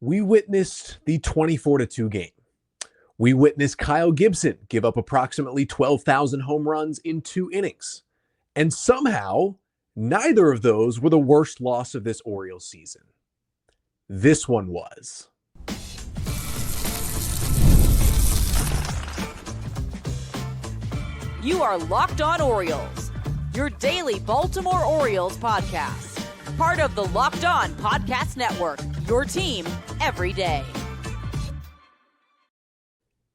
We witnessed the 24-2 game. We witnessed Kyle Gibson give up approximately 12,000 home runs in 2 innings. And somehow, neither of those were the worst loss of this Orioles season. This one was. You are Locked On Orioles, your daily Baltimore Orioles podcast. Part of the Locked On Podcast Network, your team every day.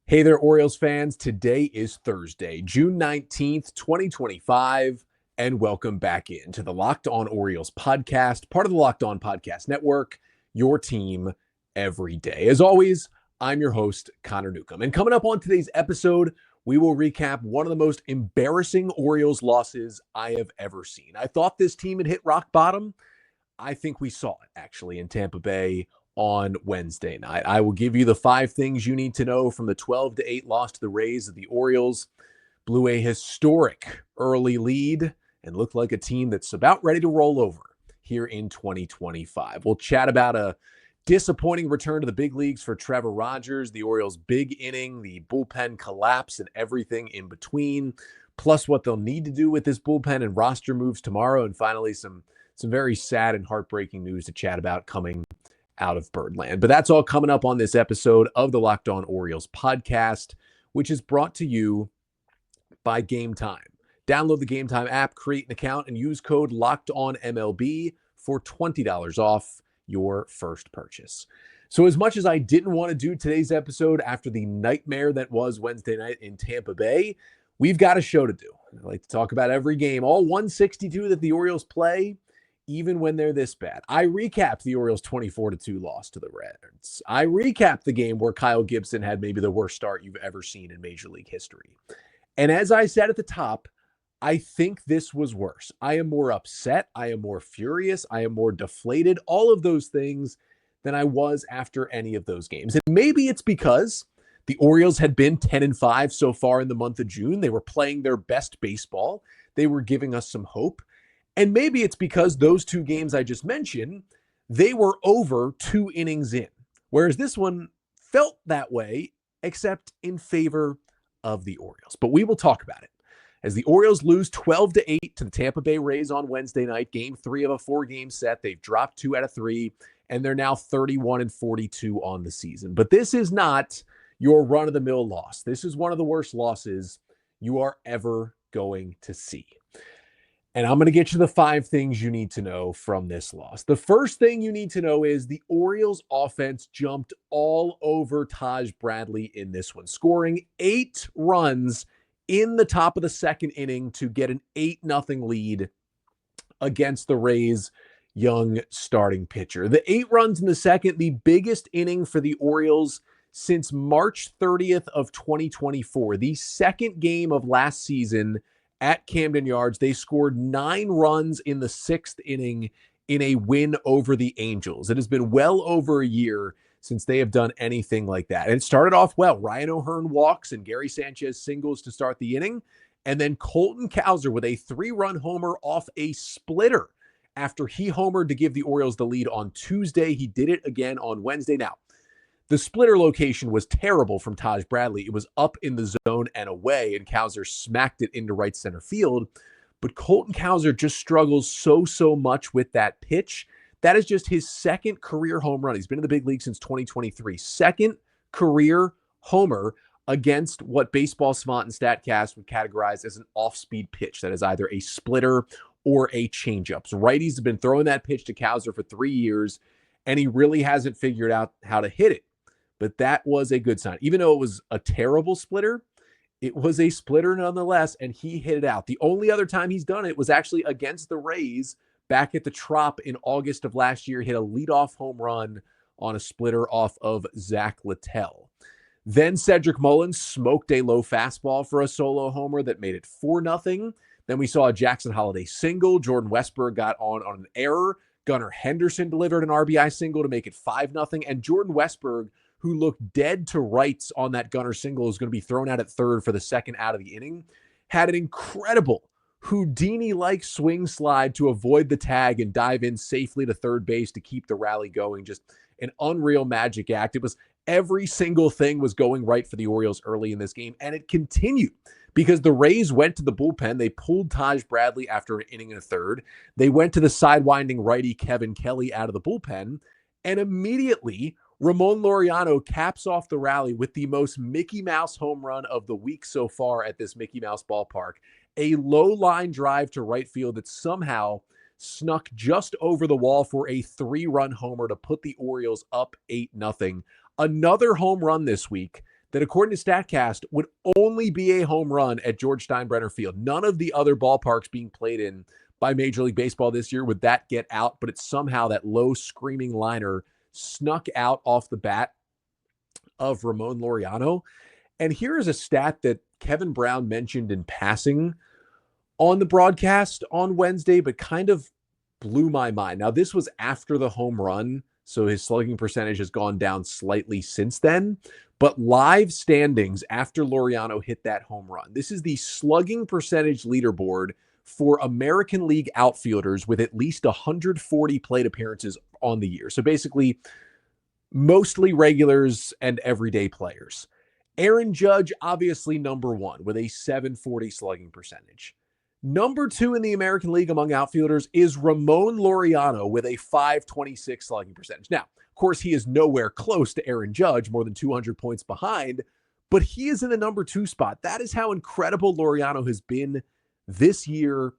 Hey there, Orioles fans. Today is Thursday, June 19th, 2025, and welcome back into the Locked On Orioles podcast, part of the Locked On Podcast Network, your team every day. As always, I'm your host, Connor Newcomb. And coming up on today's episode, we will recap one of the most embarrassing Orioles losses I have ever seen. I thought this team had hit rock bottom. I think we saw it, actually, in Tampa Bay on Wednesday night. I will give you the 5 things you need to know from the 12-8 loss to the Rays of the Orioles. Blew a historic early lead and looked like a team that's about ready to roll over here in 2025. We'll chat about a disappointing return to the big leagues for Trevor Rogers, the Orioles' big inning, the bullpen collapse, and everything in between, plus what they'll need to do with this bullpen and roster moves tomorrow, and finally some very sad and heartbreaking news to chat about coming out of Birdland. But that's all coming up on this episode of the Locked On Orioles podcast, which is brought to you by Game Time. Download the Game Time app, create an account, and use code LOCKEDONMLB for $20 off your first purchase. So as much as I didn't want to do today's episode after the nightmare that was Wednesday night in Tampa Bay, we've got a show to do. I like to talk about every game, all 162 that the Orioles play, even when they're this bad. I recapped the Orioles' 24-2 loss to the Reds. I recapped the game where Kyle Gibson had maybe the worst start you've ever seen in Major League history. And as I said at the top, I think this was worse. I am more upset. I am more furious. I am more deflated. All of those things than I was after any of those games. And maybe it's because the Orioles had been 10-5 so far in the month of June. They were playing their best baseball. They were giving us some hope. And maybe it's because those 2 games I just mentioned, they were over 2 innings in. Whereas this one felt that way, except in favor of the Orioles. But we will talk about it. As the Orioles lose 12-8 to the Tampa Bay Rays on Wednesday night, game 3 of a 4-game set. They've dropped 2 out of 3, and they're now 31-42 on the season. But this is not your run-of-the-mill loss. This is one of the worst losses you are ever going to see. And I'm going to get you the 5 things you need to know from this loss. The first thing you need to know is the Orioles offense jumped all over Taj Bradley in this one, scoring 8 runs in the top of the second inning to get an 8-0 lead against the Rays' young starting pitcher. The 8 runs in the second, the biggest inning for the Orioles since March 30th of 2024, the second game of last season at Camden Yards. They scored 9 runs in the 6th inning in a win over the Angels. It has been well over a year since they have done anything like that. And it started off well. Ryan O'Hearn walks and Gary Sanchez singles to start the inning. And then Colton Cowser with a 3-run homer off a splitter after he homered to give the Orioles the lead on Tuesday. He did it again on Wednesday. Now, the splitter location was terrible from Taj Bradley. It was up in the zone and away, and Cowser smacked it into right center field. But Colton Cowser just struggles so much with that pitch. That is just his second career home run. He's been in the big league since 2023. Second career homer against what Baseball Savant and StatCast would categorize as an off-speed pitch. That is either a splitter or a changeup. So righties have been throwing that pitch to Cowser for 3 years, and he really hasn't figured out how to hit it. But that was a good sign. Even though it was a terrible splitter, it was a splitter nonetheless, and he hit it out. The only other time he's done it was actually against the Rays back at the Trop in August of last year. Hit a leadoff home run on a splitter off of Zach Littell. Then Cedric Mullins smoked a low fastball for a solo homer that made it 4-0. Then we saw a Jackson Holiday single. Jordan Westburg got on an error. Gunnar Henderson delivered an RBI single to make it 5-0. And Jordan Westburg, who looked dead to rights on that Gunnar single, is going to be thrown out at third for the second out of the inning, had an incredible Houdini-like swing slide to avoid the tag and dive in safely to third base to keep the rally going. Just an unreal magic act. It was every single thing was going right for the Orioles early in this game, and it continued because the Rays went to the bullpen. They pulled Taj Bradley after an inning and a third. They went to the sidewinding righty Kevin Kelly out of the bullpen, and immediately Ramon Laureano caps off the rally with the most Mickey Mouse home run of the week so far at this Mickey Mouse ballpark. A low line drive to right field that somehow snuck just over the wall for a 3-run homer to put the Orioles up 8-0. Another home run this week that, according to StatCast, would only be a home run at George Steinbrenner Field. None of the other ballparks being played in by Major League Baseball this year would that get out, but it's somehow that low screaming liner snuck out off the bat of Ramon Laureano. And here is a stat that Kevin Brown mentioned in passing on the broadcast on Wednesday, but kind of blew my mind. Now, this was after the home run, so his slugging percentage has gone down slightly since then. But live standings after Laureano hit that home run. This is the slugging percentage leaderboard for American League outfielders with at least 140 plate appearances on the year. So basically, mostly regulars and everyday players. Aaron Judge, obviously number one with a 740 slugging percentage. Number 2 in the American League among outfielders is Ramon Laureano with a 526 slugging percentage. Now, of course, he is nowhere close to Aaron Judge, more than 200 points behind, but he is in the number 2 spot. That is how incredible Laureano has been this year,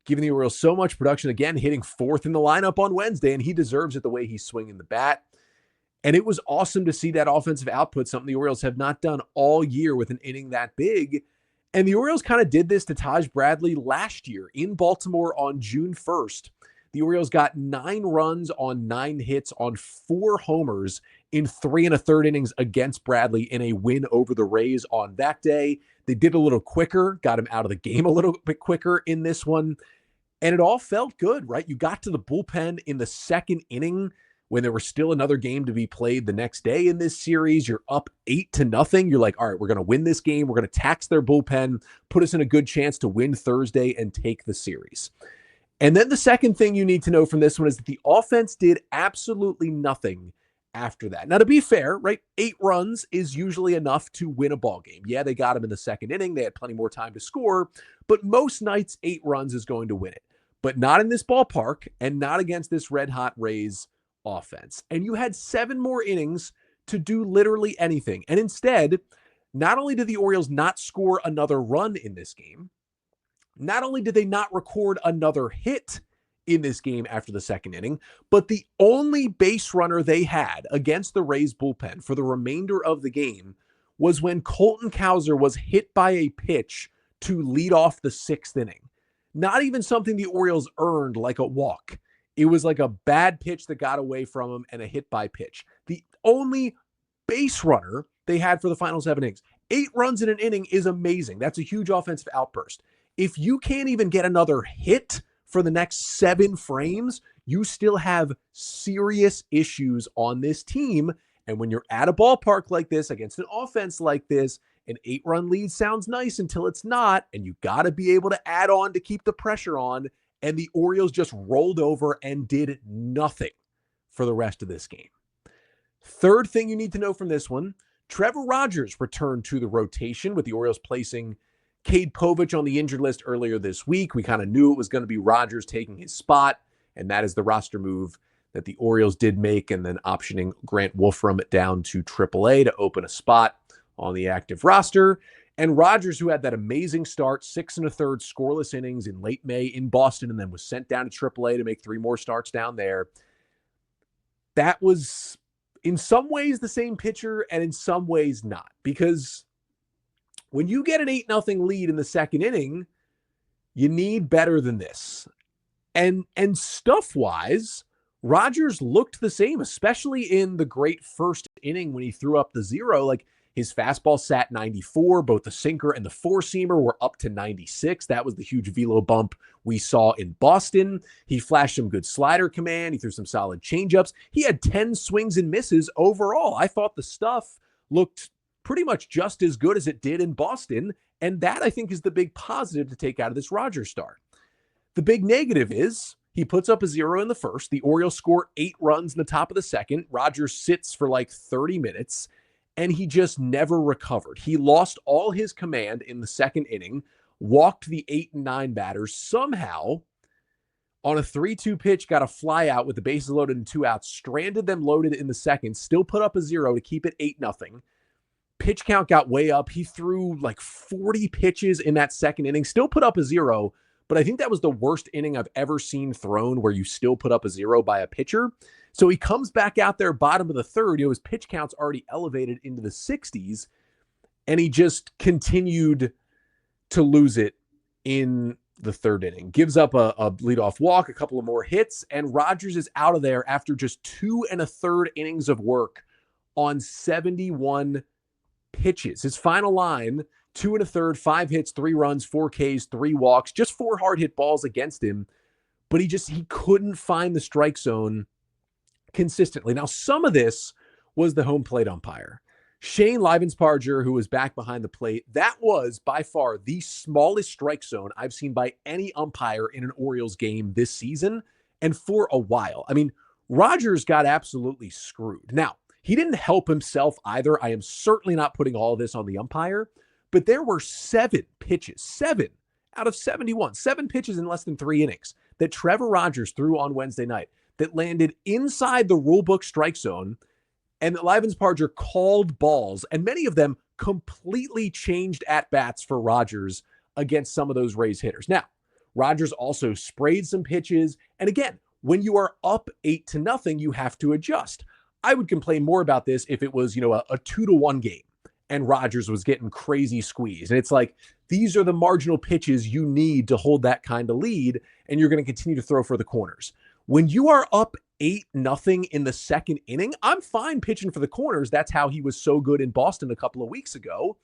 giving the Orioles so much production. Again, hitting 4th in the lineup on Wednesday, and he deserves it the way he's swinging the bat. And it was awesome to see that offensive output, something the Orioles have not done all year with an inning that big. And the Orioles kind of did this to Taj Bradley last year in Baltimore on June 1st. The Orioles got 9 runs on 9 hits on 4 homers in 3 1/3 innings against Bradley in a win over the Rays on that day. They did a little quicker, got him out of the game a little bit quicker in this one. And it all felt good, right? You got to the bullpen in the 2nd inning when there was still another game to be played the next day in this series. You're up 8-0. You're like, all right, we're going to win this game. We're going to tax their bullpen, put us in a good chance to win Thursday and take the series. And then the second thing you need to know from this one is that the offense did absolutely nothing after that. Now, to be fair, right, 8 runs is usually enough to win a ball game. Yeah, they got him in the 2nd inning. They had plenty more time to score, but most nights 8 runs is going to win it. But not in this ballpark and not against this red-hot Rays offense. And you had 7 more innings to do literally anything. And instead, not only did the Orioles not score another run in this game, not only did they not record another hit in this game after the 2nd inning, but the only base runner they had against the Rays bullpen for the remainder of the game was when Colton Cowser was hit by a pitch to lead off the 6th inning. Not even something the Orioles earned like a walk. It was like a bad pitch that got away from him and a hit by pitch. The only base runner they had for the final 7 innings. 8 runs in an inning is amazing. That's a huge offensive outburst. If you can't even get another hit for the next 7 frames, you still have serious issues on this team. And when you're at a ballpark like this, against an offense like this, an 8-run lead sounds nice until it's not. And you got to be able to add on to keep the pressure on. And the Orioles just rolled over and did nothing for the rest of this game. Third thing you need to know from this one, Trevor Rogers returned to the rotation with the Orioles placing Cade Povich on the injured list earlier this week. We kind of knew it was going to be Rogers taking his spot, and that is the roster move that the Orioles did make, and then optioning Grant Wolfram down to AAA to open a spot on the active roster. And Rogers, who had that amazing start, 6 1/3 scoreless innings in late May in Boston, and then was sent down to AAA to make 3 more starts down there. That was in some ways the same pitcher and in some ways not. Because when you get an 8-0 lead in the 2nd inning, you need better than this. And stuff-wise, Rogers looked the same, especially in the great first inning when he threw up the 0. Like, his fastball sat 94. Both the sinker and the 4-seamer were up to 96. That was the huge velo bump we saw in Boston. He flashed some good slider command. He threw some solid changeups. He had 10 swings and misses overall. I thought the stuff looked pretty much just as good as it did in Boston. And that, I think, is the big positive to take out of this Rogers start. The big negative is he puts up a 0 in the first. The Orioles score 8 runs in the top of the second. Rogers sits for like 30 minutes, and he just never recovered. He lost all his command in the second inning, walked the 8 and 9 batters, somehow on a 3-2 pitch, got a fly out with the bases loaded and 2 outs, stranded them loaded in the second, still put up a 0 to keep it 8-0. Pitch count got way up. He threw like 40 pitches in that second inning, still put up a 0, but I think that was the worst inning I've ever seen thrown where you still put up a 0 by a pitcher. So he comes back out there bottom of the third. His pitch count's already elevated into the 60s, and he just continued to lose it in the third inning. Gives up a leadoff walk, a couple of more hits, and Rogers is out of there after just 2 1/3 innings of work on 71 pitches. His final line, 2 1/3, 5 hits, 3 runs, 4 Ks, 3 walks, just 4 hard hit balls against him. But he couldn't find the strike zone consistently. Now, some of this was the home plate umpire. Shane Leibensparger, who was back behind the plate, that was by far the smallest strike zone I've seen by any umpire in an Orioles game this season and for a while. I mean, Rogers got absolutely screwed. Now, he didn't help himself either. I am certainly not putting all of this on the umpire, but there were 7 pitches, 7 out of 71, 7 pitches in less than 3 innings that Trevor Rogers threw on Wednesday night that landed inside the rulebook strike zone, and that Leibensparger called balls, and many of them completely changed at-bats for Rogers against some of those Rays hitters. Now, Rogers also sprayed some pitches, and again, when you are up 8-0, you have to adjust. I would complain more about this if it was, a 2-1 game and Rogers was getting crazy squeezed. And it's like, these are the marginal pitches you need to hold that kind of lead, and you're going to continue to throw for the corners. When you are up 8-0 in the second inning, I'm fine pitching for the corners. That's how he was so good in Boston a couple of weeks ago.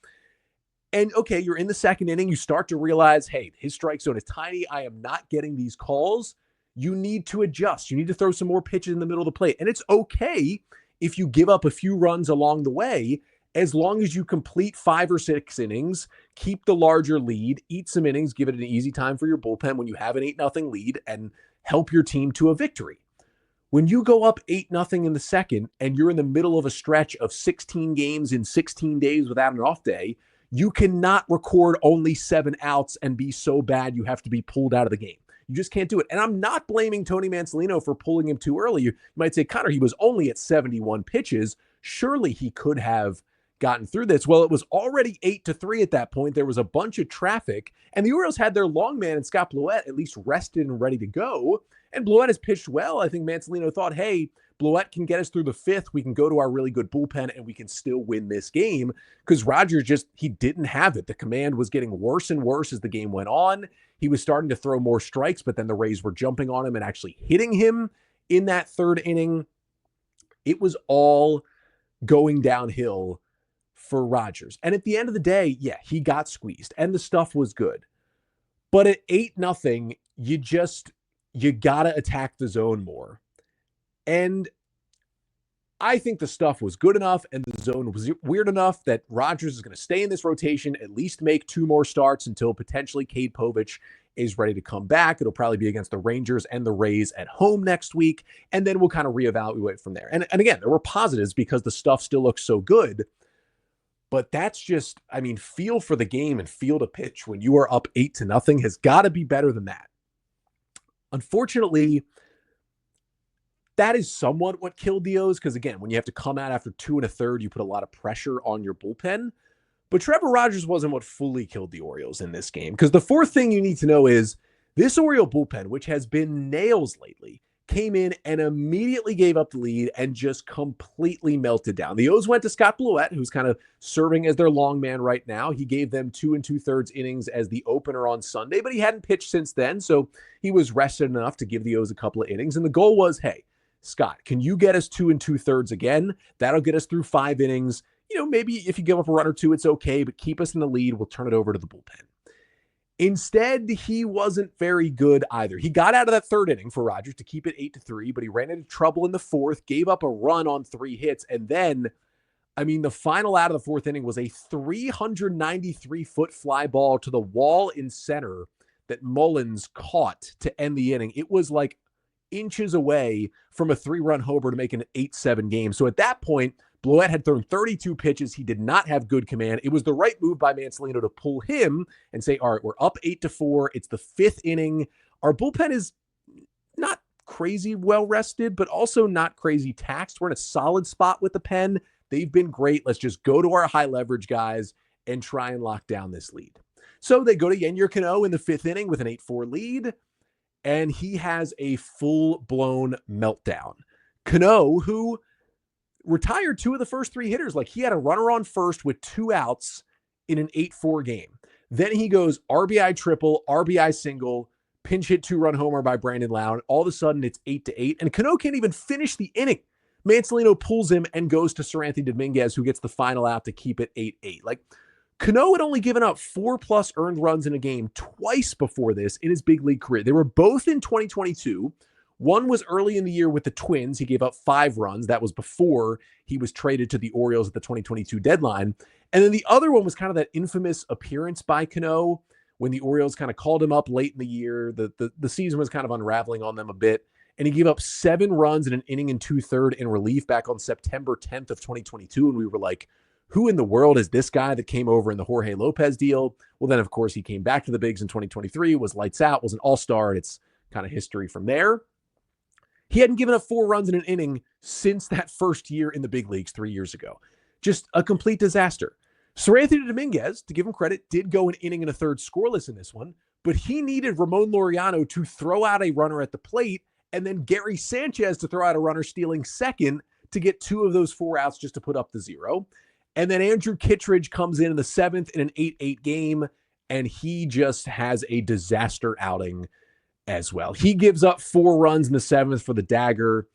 And okay, you're in the second inning. You start to realize, hey, his strike zone is tiny. I am not getting these calls. You need to adjust. You need to throw some more pitches in the middle of the plate. And it's okay if you give up a few runs along the way, as long as you complete 5 or 6 innings, keep the larger lead, eat some innings, give it an easy time for your bullpen when you have an 8-0 lead, and help your team to a victory. When you go up 8-0 in the second and you're in the middle of a stretch of 16 games in 16 days without an off day, you cannot record only 7 outs and be so bad you have to be pulled out of the game. You just can't do it. And I'm not blaming Tony Mansolino for pulling him too early. You might say, Connor, he was only at 71 pitches. Surely he could have gotten through this. Well, it was already 8-3 at that point. There was a bunch of traffic, and the Orioles had their long man and Scott Bluette at least rested and ready to go. And Bluette has pitched well. I think Mansolino thought, hey, Bluette can get us through the 5th. We can go to our really good bullpen and we can still win this game, because Rogers he didn't have it. The command was getting worse and worse as the game went on. He was starting to throw more strikes, but then the Rays were jumping on him and actually hitting him in that third inning. It was all going downhill for Rogers. And at the end of the day, yeah, he got squeezed and the stuff was good. But at 8-0, you got to attack the zone more. And I think the stuff was good enough and the zone was weird enough that Rogers is going to stay in this rotation, at least make 2 more starts until potentially Cade Povich is ready to come back. It'll probably be against the Rangers and the Rays at home next week. And then we'll kind of reevaluate from there. And again, there were positives because the stuff still looks so good. But that's just, feel for the game and feel to pitch when you are up 8-0 has got to be better than that. Unfortunately, that is somewhat what killed the O's, because again, when you have to come out after 2 1/3, you put a lot of pressure on your bullpen. But Trevor Rogers wasn't what fully killed the Orioles in this game, because the fourth thing you need to know is this Oriole bullpen, which has been nails lately, came in and immediately gave up the lead and just completely melted down. The O's went to Scott Bluette, who's kind of serving as their long man right now. He gave them 2 2/3 innings as the opener on Sunday, but he hadn't pitched since then, so he was rested enough to give the O's a couple of innings. And the goal was, hey, Scott, can you get us 2 2/3 again? That'll get us through 5 innings. Maybe if you give up a run or 2, it's okay, but keep us in the lead. We'll turn it over to the bullpen. Instead, he wasn't very good either. He got out of that third inning for Rogers to keep it 8-3, but he ran into trouble in the 4th, gave up a run on 3 hits, and then I mean, the final out of the fourth inning was a 393-foot fly ball to the wall in center that Mullins caught to end the inning. It was like inches away from a 3-run homer to make an 8-7 game. So at that point, Blewett had thrown 32 pitches. He did not have good command. It was the right move by Mancelino to pull him and say, all right, we're up 8-4. It's the fifth inning. Our bullpen is not crazy well rested, but also not crazy taxed. We're in a solid spot with the pen. They've been great. Let's just go to our high leverage guys and try and lock down this lead. So they go to Yennier Cano in the fifth inning with an 8-4 lead, and he has a full-blown meltdown. Cano, who retired 2 of the first 3 hitters, like he had a runner on first with 2 outs in an 8-4 game. Then he goes RBI triple, RBI single, pinch hit 2-run homer by Brandon Lown. All of a sudden, it's 8-8, and Cano can't even finish the inning. Mancelino pulls him and goes to Seranthony Dominguez, who gets the final out to keep it 8-8. Like, Cano had only given up 4+ earned runs in a game twice before this in his big league career. They were both in 2022. One was early in the year with the Twins. He gave up 5 runs. That was before he was traded to the Orioles at the 2022 deadline. And then the other one was kind of that infamous appearance by Cano when the Orioles kind of called him up late in the year. The season was kind of unraveling on them a bit. And he gave up 7 runs in an inning and 2/3 in relief back on September 10th of 2022. And we were like, who in the world is this guy that came over in the Jorge Lopez deal? Well, then, of course, he came back to the bigs in 2023, was lights out, was an all-star, and it's kind of history from there. He hadn't given up 4 runs in an inning since that first year in the big leagues 3 years ago. Just a complete disaster. Seranthony Dominguez, to give him credit, did go an inning and a third scoreless in this one, but he needed Ramon Laureano to throw out a runner at the plate and then Gary Sanchez to throw out a runner stealing second to get 2 of those 4 outs just to put up the 0. And then Andrew Kittredge comes in the 7th in an 8-8 game, and he just has a disaster outing as well. He gives up 4 runs in the 7th for the dagger.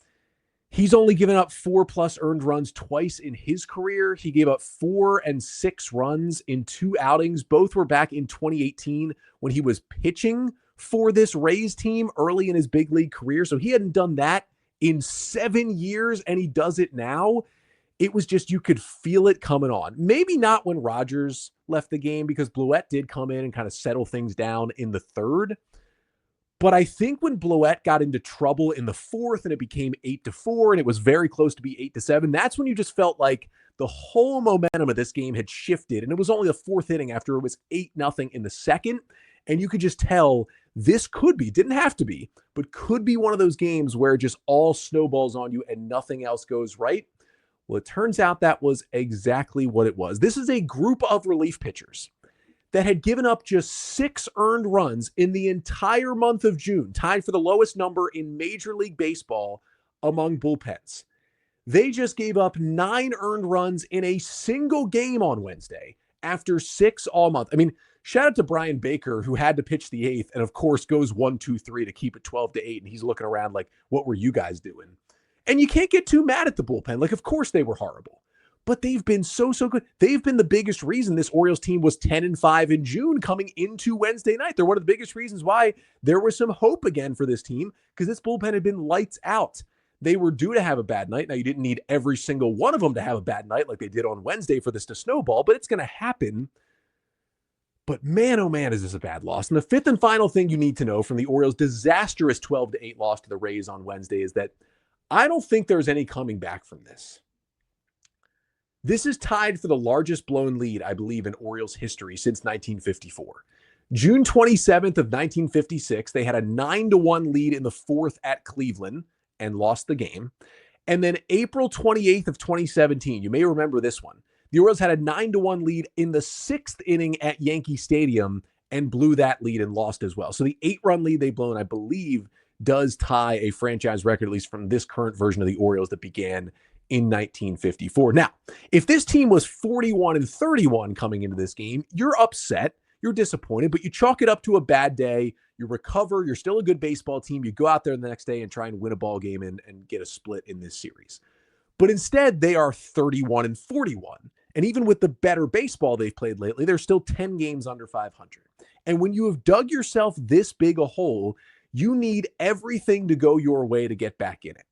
He's only given up 4+ earned runs twice in his career. He gave up 4 and 6 runs in 2 outings. Both were back in 2018 when he was pitching for this Rays team early in his big league career. So he hadn't done that in 7 years, and he does it now. It was just, you could feel it coming on. Maybe not when Rogers left the game, because Blewett did come in and kind of settle things down in the 3rd. But I think when Blewett got into trouble in the 4th and it became 8-4 and it was very close to be 8-7, that's when you just felt like the whole momentum of this game had shifted. And it was only the 4th inning after it was 8-0 in the 2nd. And you could just tell this could be, didn't have to be, but could be one of those games where it just all snowballs on you and nothing else goes right. Well, it turns out that was exactly what it was. This is a group of relief pitchers that had given up just 6 earned runs in the entire month of June, tied for the lowest number in Major League Baseball among bullpens. They just gave up 9 earned runs in a single game on Wednesday after 6 all month. I mean, shout out to Brian Baker, who had to pitch the 8th and, of course, goes 1-2-3 to keep it 12-8. And he's looking around like, what were you guys doing? And you can't get too mad at the bullpen. Like, of course they were horrible, but they've been so good. They've been the biggest reason this Orioles team was 10-5 in June coming into Wednesday night. They're one of the biggest reasons why there was some hope again for this team, because this bullpen had been lights out. They were due to have a bad night. Now, you didn't need every single one of them to have a bad night like they did on Wednesday for this to snowball, but it's going to happen. But man, oh man, is this a bad loss. And the 5th and final thing you need to know from the Orioles' disastrous 12-8 loss to the Rays on Wednesday is that I don't think there's any coming back from this. This is tied for the largest blown lead, I believe, in Orioles history since 1954. June 27th of 1956, they had a 9-1 lead in the 4th at Cleveland and lost the game. And then April 28th of 2017, you may remember this one. The Orioles had a 9-1 lead in the 6th inning at Yankee Stadium and blew that lead and lost as well. So the 8-run lead they've blown, I believe, does tie a franchise record, at least from this current version of the Orioles that began in 1954. Now, if this team was 41-31 coming into this game, you're upset, you're disappointed, but you chalk it up to a bad day, you recover, you're still a good baseball team, you go out there the next day and try and win a ball game and get a split in this series. But instead, they are 31-41. And even with the better baseball they've played lately, they're still 10 games under 500. And when you have dug yourself this big a hole, you need everything to go your way to get back in it.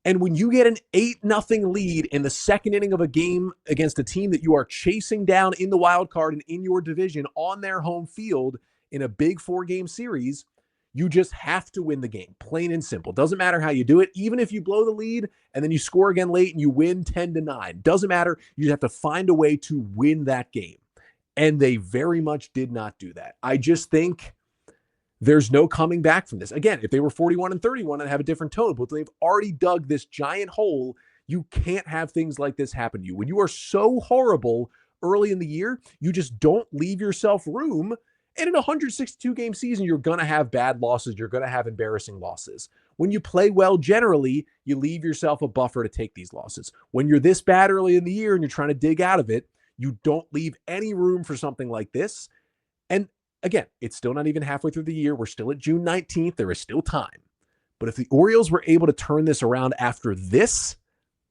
And when you get an 8-0 lead in the second inning of a game against a team that you are chasing down in the wild card and in your division on their home field in a big 4-game series, you just have to win the game, plain and simple. Doesn't matter how you do it. Even if you blow the lead and then you score again late and you win 10-9, doesn't matter. You just have to find a way to win that game. And they very much did not do that. I just think there's no coming back from this. Again, if they were 41-31 and have a different tone, but they've already dug this giant hole, you can't have things like this happen to you. When you are so horrible early in the year, you just don't leave yourself room. And in a 162-game season, you're going to have bad losses. You're going to have embarrassing losses. When you play well, generally, you leave yourself a buffer to take these losses. When you're this bad early in the year and you're trying to dig out of it, you don't leave any room for something like this. And again, it's still not even halfway through the year. We're still at June 19th. There is still time. But if the Orioles were able to turn this around after this,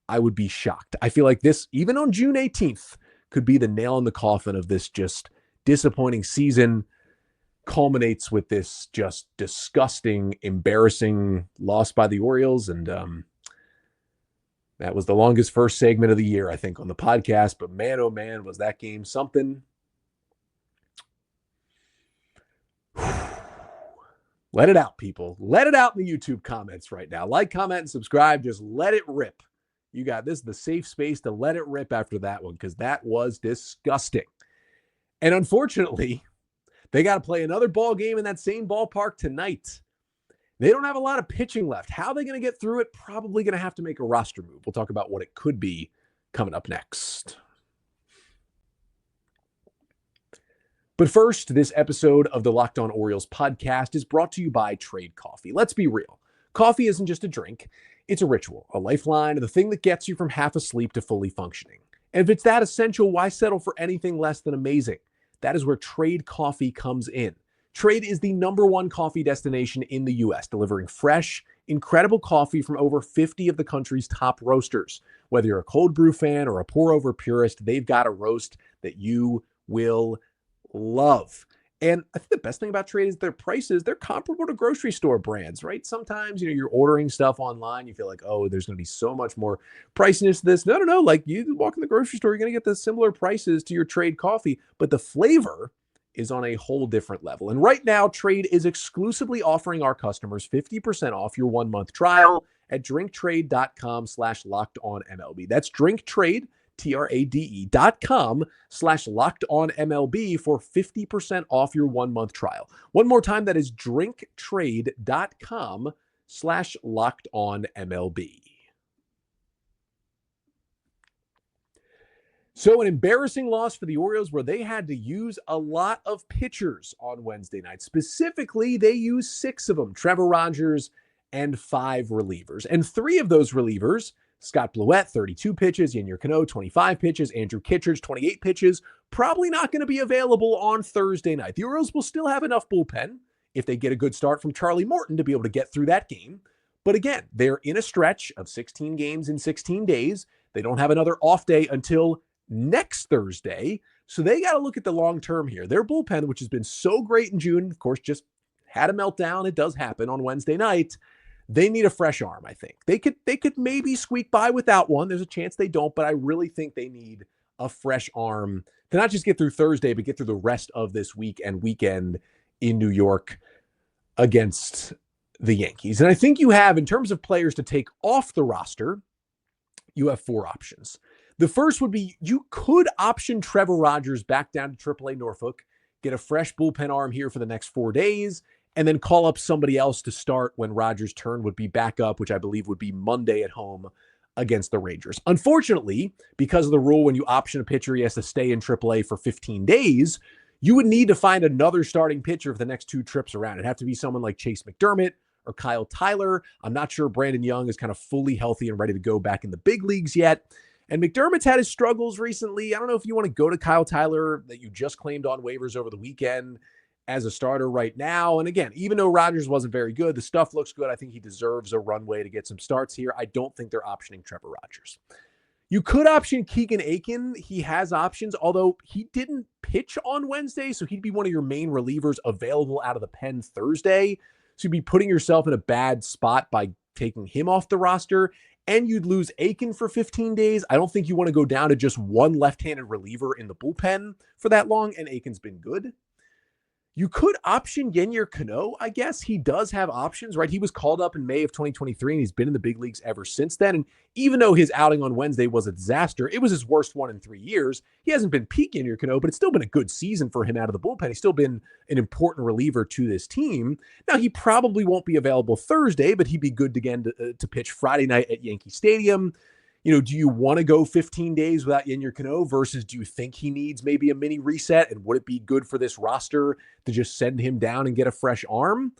I would be shocked. I feel like this, even on June 18th, could be the nail in the coffin of this just disappointing season. Culminates with this just disgusting, embarrassing loss by the Orioles. And that was the longest first segment of the year, I think, on the podcast. But man, oh man, was that game something. Let it out, people. Let it out in the YouTube comments right now. Like, comment, and subscribe. Just let it rip. You got this, the safe space to let it rip after that one, because that was disgusting. And unfortunately, they got to play another ball game in that same ballpark tonight. They don't have a lot of pitching left. How are they going to get through it? Probably going to have to make a roster move. We'll talk about what it could be coming up next. But first, this episode of the Locked On Orioles podcast is brought to you by Trade Coffee. Let's be real. Coffee isn't just a drink. It's a ritual, a lifeline, the thing that gets you from half asleep to fully functioning. And if it's that essential, why settle for anything less than amazing? That is where Trade Coffee comes in. Trade is the #1 coffee destination in the U.S., delivering fresh, incredible coffee from over 50 of the country's top roasters. Whether you're a cold brew fan or a pour-over purist, they've got a roast that you will love. And I think the best thing about Trade is their prices. They're comparable to grocery store brands, right? Sometimes, you're ordering stuff online. You feel like, oh, there's going to be so much more priciness to this. No. Like, you walk in the grocery store, you're going to get the similar prices to your Trade coffee, but the flavor is on a whole different level. And right now, Trade is exclusively offering our customers 50% off your 1-month trial at drinktrade.com/lockedonmlb. That's drinktrade, TRADE.com/lockedonmlb for 50% off your 1-month trial. One more time, that is drinktrade.com/lockedonmlb. So an embarrassing loss for the Orioles where they had to use a lot of pitchers on Wednesday night. Specifically, they used 6 of them, Trevor Rogers, and 5 relievers. And 3 of those relievers, Scott Bluett, 32 pitches, Yennier Cano, 25 pitches, Andrew Kittredge, 28 pitches, probably not going to be available on Thursday night. The Orioles will still have enough bullpen if they get a good start from Charlie Morton to be able to get through that game. But again, they're in a stretch of 16 games in 16 days. They don't have another off day until next Thursday. So they got to look at the long term here. Their bullpen, which has been so great in June, of course, just had a meltdown. It does happen on Wednesday night. They need a fresh arm, I think. They could maybe squeak by without one. There's a chance they don't, but I really think they need a fresh arm to not just get through Thursday, but get through the rest of this week and weekend in New York against the Yankees. And I think you have, in terms of players to take off the roster, you have 4 options. The first would be, you could option Trevor Rogers back down to AAA Norfolk, get a fresh bullpen arm here for the next 4 days, and then call up somebody else to start when Rogers' turn would be back up, which I believe would be Monday at home against the Rangers. Unfortunately, because of the rule, when you option a pitcher, he has to stay in AAA for 15 days, you would need to find another starting pitcher for the next 2 trips around. It'd have to be someone like Chase McDermott or Kyle Tyler. I'm not sure Brandon Young is kind of fully healthy and ready to go back in the big leagues yet. And McDermott's had his struggles recently. I don't know if you want to go to Kyle Tyler that you just claimed on waivers over the weekend as a starter right now. And again, even though Rogers wasn't very good, the stuff looks good. I think he deserves a runway to get some starts here. I don't think they're optioning Trevor Rogers. You could option Keegan Aiken. He has options, although he didn't pitch on Wednesday, so he'd be one of your main relievers available out of the pen Thursday. So you'd be putting yourself in a bad spot by taking him off the roster. and you'd lose Aiken for 15 days. I don't think you want to go down to just one left-handed reliever in the bullpen for that long, and Aiken's been good. You could option Yennier Cano, I guess. He does have options, right? He was called up in May of 2023, and he's been in the big leagues ever since then. And even though his outing on Wednesday was a disaster, it was his worst one in 3 years. He hasn't been peak Yennier Cano, but it's still been a good season for him out of the bullpen. He's still been an important reliever to this team. Now, he probably won't be available Thursday, but he'd be good again to pitch Friday night at Yankee Stadium. Do you want to go 15 days without Yennier Cano versus do you think he needs maybe a mini reset? And would it be good for this roster to just send him down and get a fresh arm?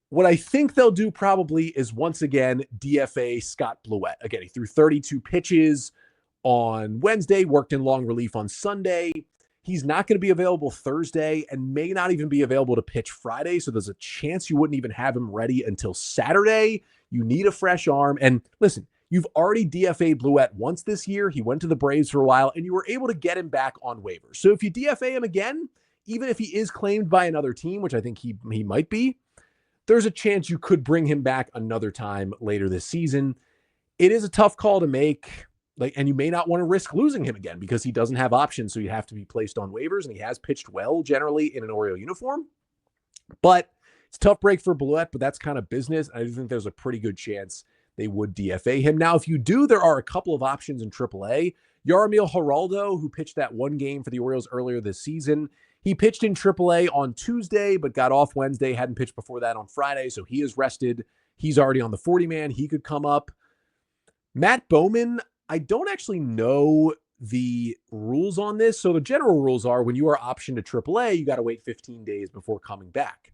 What I think they'll do probably is once again DFA Scott Blewett. Again, he threw 32 pitches on Wednesday, worked in long relief on Sunday. He's not going to be available Thursday and may not even be available to pitch Friday. So there's a chance you wouldn't even have him ready until Saturday. You need a fresh arm. And listen, you've already DFA'd Blewett once this year. He went to the Braves for a while, and you were able to get him back on waivers. So if you DFA him again, even if he is claimed by another team, which I think he might be, there's a chance you could bring him back another time later this season. It is a tough call to make, and you may not want to risk losing him again because he doesn't have options, so you have to be placed on waivers, and he has pitched well generally in an Oriole uniform. But it's a tough break for Blewett, but that's kind of business. I do think there's a pretty good chance they would DFA him. Now, if you do, there are a couple of options in AAA. Yarmil Geraldo, who pitched that one game for the Orioles earlier this season, he pitched in AAA on Tuesday, but got off Wednesday, hadn't pitched before that on Friday, so he is rested. He's already on the 40-man. He could come up. Matt Bowman, I don't actually know the rules on this. So the general rules are when you are optioned to AAA, you got to wait 15 days before coming back.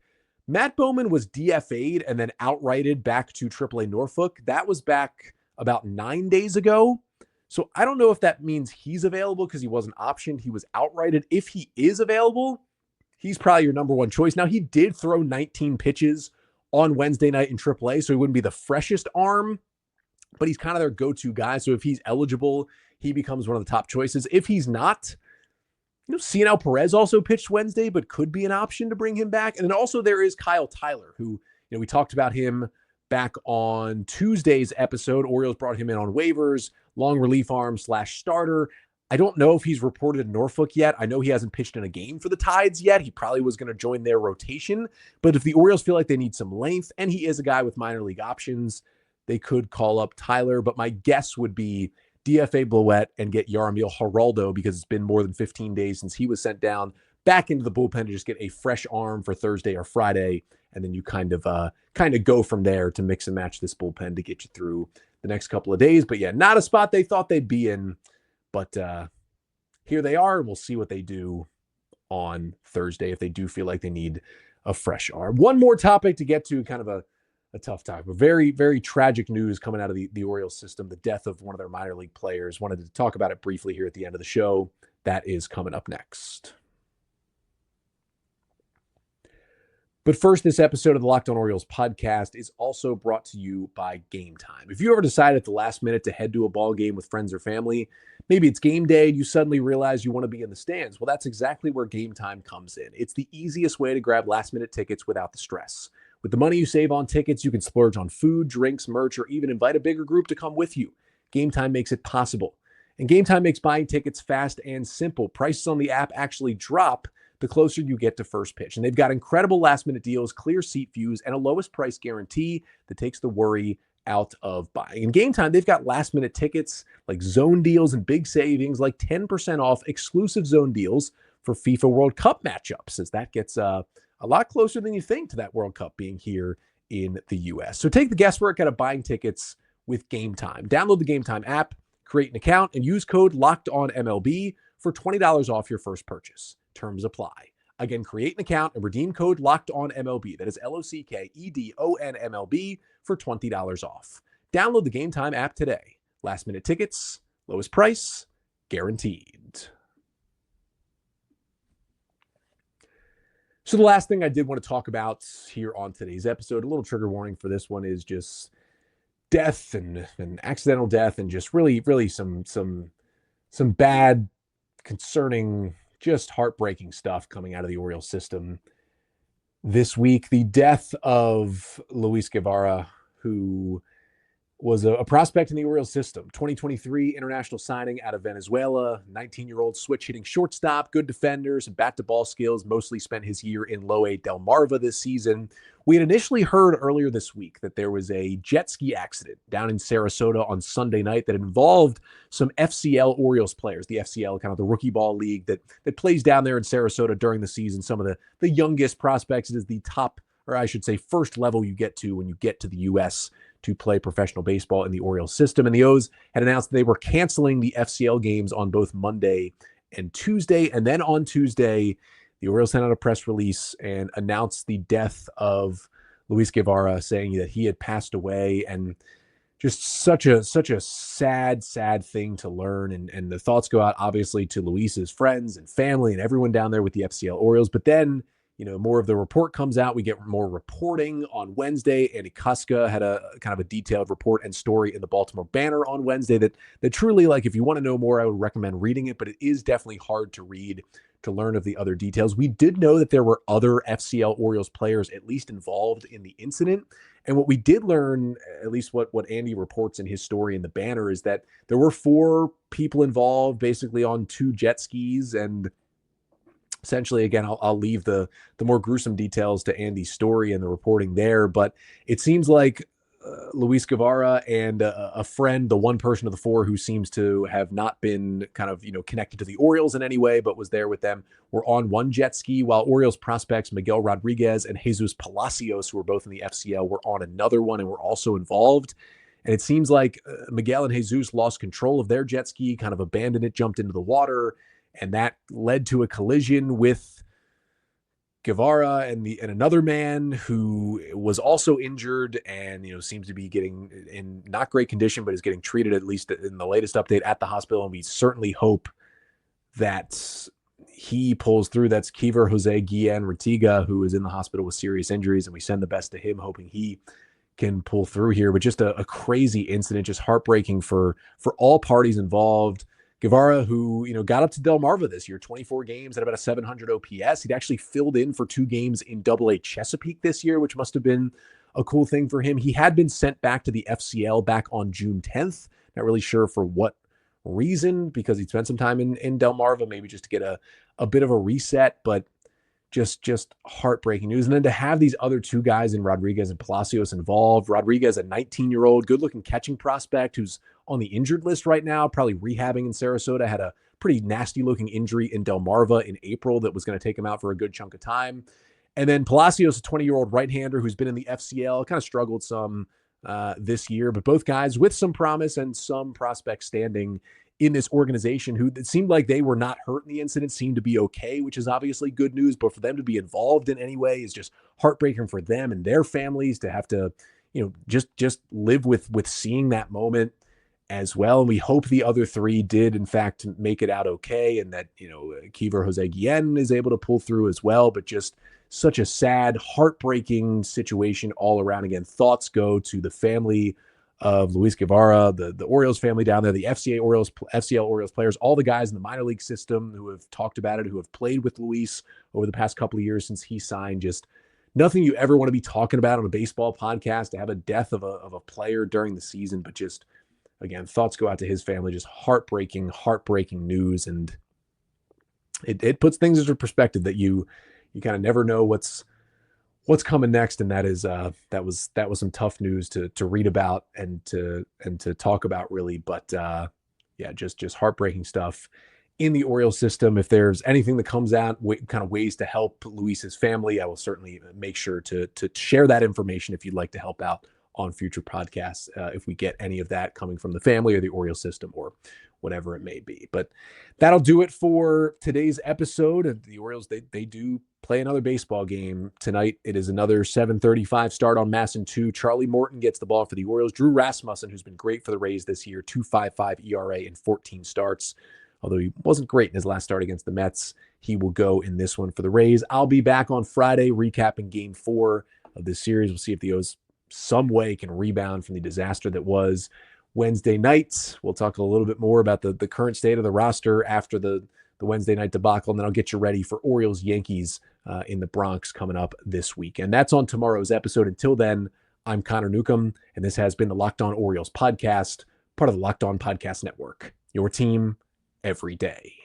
Matt Bowman was DFA'd and then outrighted back to AAA Norfolk. That was back about 9 days ago. So I don't know if that means he's available because he wasn't optioned. He was outrighted. If he is available, he's probably your number one choice. Now, he did throw 19 pitches on Wednesday night in AAA, so he wouldn't be the freshest arm, but he's kind of their go-to guy. So if he's eligible, he becomes one of the top choices. If he's not, Cianel Perez also pitched Wednesday, but could be an option to bring him back. And then also there is Kyle Tyler, who, we talked about him back on Tuesday's episode. Orioles brought him in on waivers, long relief arm / starter. I don't know if he's reported in Norfolk yet. I know he hasn't pitched in a game for the Tides yet. He probably was going to join their rotation. But if the Orioles feel like they need some length, and he is a guy with minor league options, they could call up Tyler. But my guess would be DFA Blewett and get Yarmil Geraldo because it's been more than 15 days since he was sent down back into the bullpen to just get a fresh arm for Thursday or Friday. And then you kind of go from there to mix and match this bullpen to get you through the next couple of days. But yeah, not a spot they thought they'd be in, but here they are. And we'll see what they do on Thursday if they do feel like they need a fresh arm. One more topic to get to, kind of a tough time, but very, very tragic news coming out of the Orioles system, the death of one of their minor league players. Wanted to talk about it briefly here at the end of the show. That is coming up next. But first, this episode of the Locked On Orioles podcast is also brought to you by Game Time. If you ever decide at the last minute to head to a ball game with friends or family, maybe it's game day and you suddenly realize you want to be in the stands. Well, that's exactly where Game Time comes in. It's the easiest way to grab last minute tickets without the stress. With the money you save on tickets, you can splurge on food, drinks, merch, or even invite a bigger group to come with you. Game Time makes it possible. And Game Time makes buying tickets fast and simple. Prices on the app actually drop the closer you get to first pitch. And they've got incredible last-minute deals, clear seat views, and a lowest price guarantee that takes the worry out of buying. In Game Time, they've got last-minute tickets like zone deals and big savings like 10% off exclusive zone deals for FIFA World Cup matchups, as that gets a lot closer than you think to that World Cup being here in the U.S. So take the guesswork out of buying tickets with Game Time. Download the Game Time app, create an account, and use code LOCKEDONMLB for $20 off your first purchase. Terms apply. Again, create an account and redeem code LOCKEDONMLB. That is LOCKEDONMLB for $20 off. Download the Game Time app today. Last minute tickets, lowest price, guaranteed. So the last thing I did want to talk about here on today's episode, a little trigger warning for this one, is just death and accidental death and just really some bad, concerning, just heartbreaking stuff coming out of the Orioles system this week. The death of Luis Guevara, who was a prospect in the Orioles system. 2023 international signing out of Venezuela, 19-year-old switch-hitting shortstop, good defenders, and bat-to-ball skills, mostly spent his year in low-A Delmarva this season. We had initially heard earlier this week that there was a jet ski accident down in Sarasota on Sunday night that involved some FCL Orioles players, the FCL, kind of the rookie ball league that plays down there in Sarasota during the season. Some of the youngest prospects. It is the top, or I should say first level you get to when you get to the U.S., to play professional baseball in the Orioles system. And the O's had announced they were canceling the FCL games on both Monday and Tuesday. And then on Tuesday, the Orioles sent out a press release and announced the death of Luis Guevara, saying that he had passed away. And just such a sad thing to learn. And the thoughts go out, obviously, to Luis's friends and family and everyone down there with the FCL Orioles. But then, more of the report comes out. We get more reporting on Wednesday. Andy Kuska had a kind of a detailed report and story in the Baltimore Banner on Wednesday that truly, like, if you want to know more, I would recommend reading it, but it is definitely hard to read to learn of the other details. We did know that there were other FCL Orioles players at least involved in the incident. And what we did learn, at least what Andy reports in his story in the Banner, is that there were 4 people involved basically on 2 jet skis. And essentially, again, I'll leave the more gruesome details to Andy's story and the reporting there. But it seems like Luis Guevara and a friend, the one person of the 4 who seems to have not been kind of, connected to the Orioles in any way, but was there with them, were on one jet ski, while Orioles prospects Miguel Rodriguez and Jesus Palacios, who were both in the FCL, were on another one and were also involved. And it seems like Miguel and Jesus lost control of their jet ski, kind of abandoned it, jumped into the water. And that led to a collision with Guevara and another man who was also injured and, seems to be getting in not great condition, but is getting treated, at least in the latest update, at the hospital. And we certainly hope that he pulls through. That's Kiever Jose Guillen Retiga, who is in the hospital with serious injuries. And we send the best to him, hoping he can pull through here. But just a crazy incident, just heartbreaking for all parties involved. Guevara, who, got up to Delmarva this year, 24 games at about a 700 OPS. He'd actually filled in for 2 games in Double-A Chesapeake this year, which must have been a cool thing for him. He had been sent back to the FCL back on June 10th. Not really sure for what reason, because he'd spent some time in Delmarva, maybe just to get a bit of a reset, but just heartbreaking news. And then to have these other 2 guys in Rodriguez and Palacios involved. Rodriguez, a 19-year-old, good-looking catching prospect who's on the injured list right now, probably rehabbing in Sarasota, had a pretty nasty-looking injury in Delmarva in April that was going to take him out for a good chunk of time. And then Palacios, a 20-year-old right-hander who's been in the FCL, kind of struggled some this year, but both guys with some promise and some prospect standing in this organization, who it seemed like they were not hurt in the incident, seemed to be okay, which is obviously good news. But for them to be involved in any way is just heartbreaking for them and their families to have to, just live with seeing that moment as well. And we hope the other 3 did, in fact, make it out okay, and that, Kiever Jose Guillen is able to pull through as well. But just such a sad, heartbreaking situation all around. Again, thoughts go to the family of Luis Guevara, the Orioles family down there, the FCL Orioles players, all the guys in the minor league system who have talked about it, who have played with Luis over the past couple of years since he signed. Just nothing you ever want to be talking about on a baseball podcast, to have a death of a player during the season. But just, again, thoughts go out to his family. Just heartbreaking news. And it puts things into perspective that you kind of never know what's coming next. And that is that was some tough news to read about and to talk about, really. But just heartbreaking stuff in the Orioles system. If there's anything that comes out, kind of ways to help Luis's family, I will certainly make sure to share that information if you'd like to help out on future podcasts, if we get any of that coming from the family or the Orioles system or whatever it may be. But that'll do it for today's episode. The Orioles, they do play another baseball game tonight. It is another 7:35 start on Masson 2. Charlie Morton gets the ball for the Orioles. Drew Rasmussen, who's been great for the Rays this year, 2.55 ERA in 14 starts. Although he wasn't great in his last start against the Mets, he will go in this one for the Rays. I'll be back on Friday recapping Game 4 of this series. We'll see if the O's some way can rebound from the disaster that was Wednesday night. We'll talk a little bit more about the current state of the roster after the Wednesday night debacle, and then I'll get you ready for Orioles-Yankees in the Bronx coming up this week. And that's on tomorrow's episode. Until then, I'm Connor Newcomb, and this has been the Locked On Orioles podcast, part of the Locked On Podcast Network. Your team every day.